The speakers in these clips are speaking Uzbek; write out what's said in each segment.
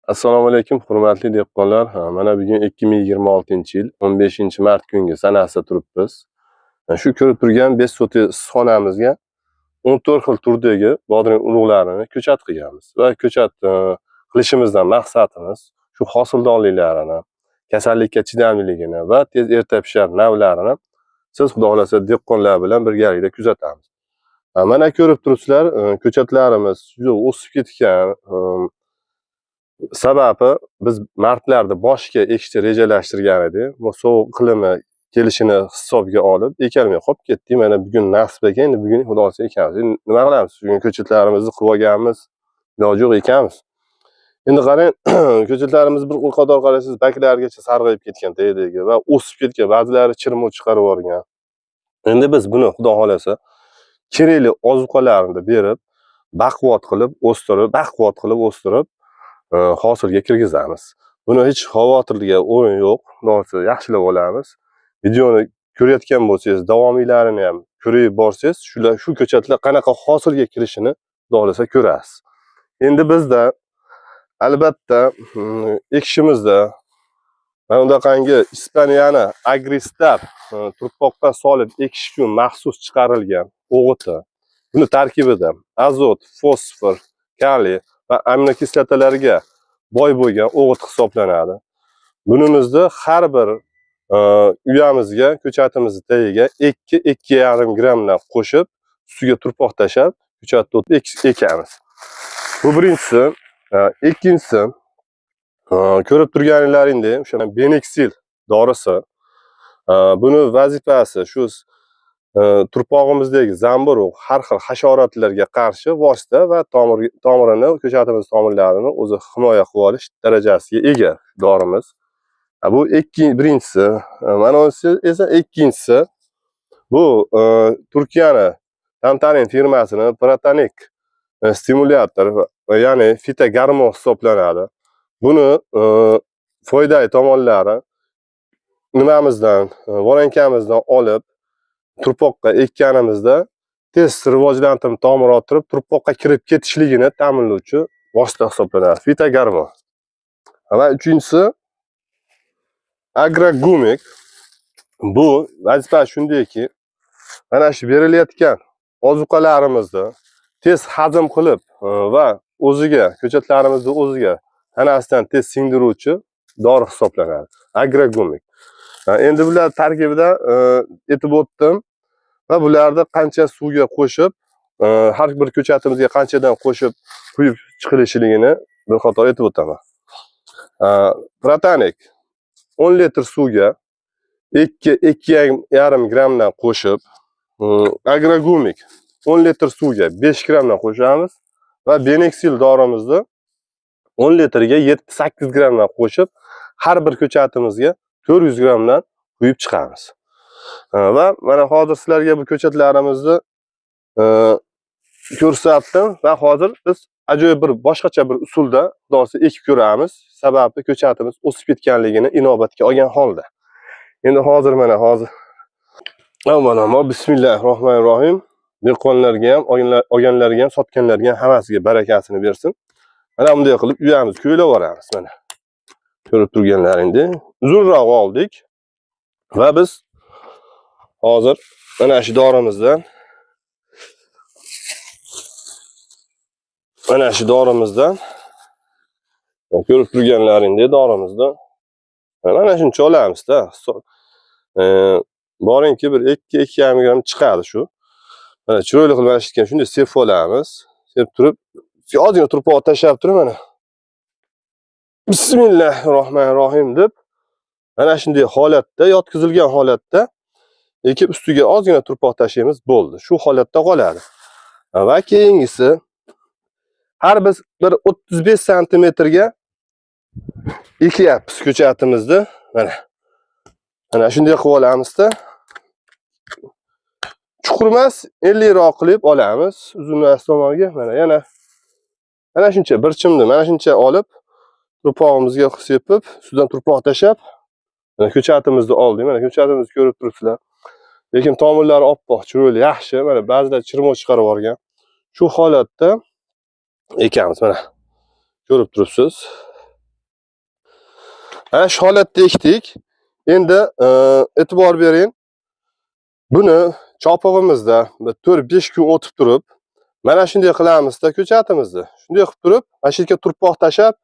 Assalomu alaykum, hurmatli dehqonlar. Mana bugun 2026-yil 15-mart kungi sanasida turibmiz. Shu ko'rib turgan 5 sotix xonamizga 14 xil turdagi bodring urug'larini ko'chat qilganmiz. Va ko'chat qilishimizdan maqsadimiz shu hosildorliklarini, kasallikka chidamliligini va tez erta pishar navlarini siz xudo xolasa dehqonlar bilan birgalikda kuzatamiz. Mana ko'rib turibsizlar, ko'chatlarimiz juda o'sib ketgan. Sababi biz martlarda boshga ekishni rejalashtirgan edik. Bu sovuq iqlimi kelishini hisobga olib ekalmay qolib ketdik. Mana bugun nasib ekan, endi bugun xudo solsa ekamiz. Endi nima qilamiz? Bugun ko'chatlarimizni qilib olganmiz, iloji yo'q ekamiz. Endi qarang, ko'chatlarimiz bir qator qarasangiz baklarigacha sarg'ayib ketgan tagidagi va o'sib ketgan, ba'zilari chirmoq chiqarib yuborgan. Endi biz buni xudo xolasa kerakli ozuqalarni berib, baquvvat qilib o'stirib, hosilga kirgizamiz. Buni hech xavotirga o'rin yo'q. Xudosi yaxshilab olamiz. Videoni ko'rayotgan bo'lsangiz, davomiylarini ham ko'rib borsangiz, shu ko'chatlar qanaqa hosilga kirishini xudo ko'rasiz. Endi bizda albatta ekishimizda mana bunaqangi Ispaniyani Agristar turpoqqa solib ekish uchun maxsus chiqarilgan o'g'iti. Buni tarkibida azot, fosfor, kaliy va aminokislotalarga boy bo'lgan o'g'it hisoblanadi. Bunimizni har bir uyamizga, ko'chatimizning tagiga 2-2,5 grammdan qo'shib, ustiga turpoq tashab, ko'chatni ekamiz. Bu birinchisi. Ikkinchisi, ko'rib turganlaringdek, o'sha Beneksil dorisi. Buni vazifasi shu turpog'imizdagi zamburug' har xil hasharotlarga qarshi vosita va tomirini, ko'chatimiz tomirlarini o'zi himoya qilib olish darajasiga ega dorimiz. Bu birinchisi. Mana bunisi esa ikkinchisi. Bu Turkiyani Tantarin firmasini Protanik stimulyator, ya'ni fitogormon hisoblanadi. Buni foydali tomonlari nimamizdan, vorankamizdan olib turpoqqa ekkanimizda tez rivojlantirib, tomir orttirib, turpoqqa kirib ketishligini ta'minlovchi vosita hisoblanadi. Fitogormon. Va uchinchisi Agrogumik. Bu vazifa shundayki, mana shu berilayotgan ozuqalarimizni tez hazm qilib va o'ziga, ko'chatlarimizni o'ziga tanasidan tez singdiruvchi dori hisoblanadi. Agrogumik. Endi bular tarkibida aytib o'tdim va bularni qancha suvga qo'shib, har bir ko'chatimizga qanchadan qo'shib quyib chiqilishligini bir qator aytib o'taman. Protanik 10 litr suvga 2-2,5 grammdan qo'shib, Agrogumik 10 litr suvga 5 grammdan qo'shamiz va Beneksil dorimizni 10 litrga 7-8 grammdan qo'shib, har bir ko'chatimizga 400 grammdan quyib chiqamiz. Va mana hozir sizlarga bu ko'chatlarimizni ko'rsatdim va hozir biz ajoyib bir boshqacha bir usulda xudosi ekib ko'ramiz. Sababi ko'chatimiz o'sib ketganligini inobatga olgan holda. Endi hozir avvalambor bismillahirrohmanirrohim. Dehqonlarga ham, olganlarga ham, sotganlarga ham hammasiga barakasini bersin. Mana bunday qilib uyamiz ko'ylab yuboramiz. Mana ko'rib turganlaringdek uzunroq oldik va biz hozir mana shu dorimizdan ko'rib turganlaringdek dorimizdan mana shuncha olamiz-da. Boringki bir 2-2,5 gramm chiqadi shu. Mana chiroyli qilib mana shunday shunday sepib olamiz. Sepib turib, ozgina turpoq tashab turib mana Bismillahirrohmanirrohim deb mana shunday holatda, yotkizilgan holatda ekib ustiga ozgina turpoq tashlaymiz, bo'ldi. Shu holatda qoladi. Va keyingisi har biz bir 35 santimetrga ekyapmiz ko'chatimizni. Mana shunday qilib olamiz-da. Chuqur emas, 50 roq qilib olamiz. Uzunroq tomonga mana shuncha bir chimni mana shuncha olib turpog'imizga sepib, ustidan turpoq tashab, mana ko'chatimizni oldik. Mana ko'chatimizni ko'rib turibsizlar. Lekin tomirlari oppoq, chiroyli, yaxshi. Mana ba'zida chirmoq chiqarib yuborgan. Shu holatda ekamiz. Mana ko'rib turibsiz. Ana shu holatda ekdik. Endi e'tibor bering. Buni chopig'imizda 4-5 kun o'tib turib, mana shunday qilamizda ko'chatimizni. Shunday qilib turib, mana shu yerga turpoq tashab,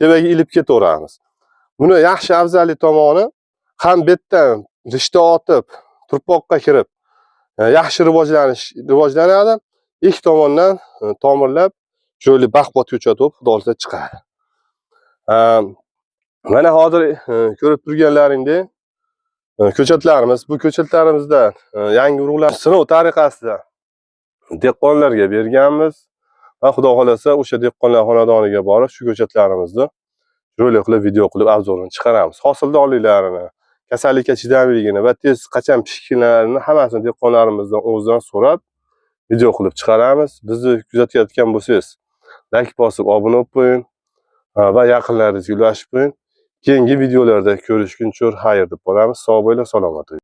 tevaga ilib ketaveramiz. Buni yaxshi afzalli tomoni ham betdan rishta otib, turpoqqa kirib, yaxshi rivojlanadi. Ikki tomondan tomirlab, jo'li baqbot ko'chat bo'lib, xudo xolisa chiqadi. Mana hozir ko'rib turganlaringdek ko'chatlarimiz, bu ko'chatlarimizdan yangi urug'lar sinov tariqasida dehqonlarga berganmiz. Va xudo xolasa o'sha dehqonlar xonadoniga borib shu ko'chatlarimizni rolik qilib, video qilib obzorini chiqaramiz. Hosildorliklarini, kasallikka chidamliligini va tez qachon pishganlarini hammasini dehqonlarimizdan o'zidan so'rab video qilib chiqaramiz. Bizni kuzatayotgan bo'lsangiz, like bosib obuna bo'lib qo'ying va yaqinlaringizga ulashib qo'ying. Keyingi videolarda ko'rishguncha xayr deb qolamiz. Sog' bo'linglar, salomat bo'ling.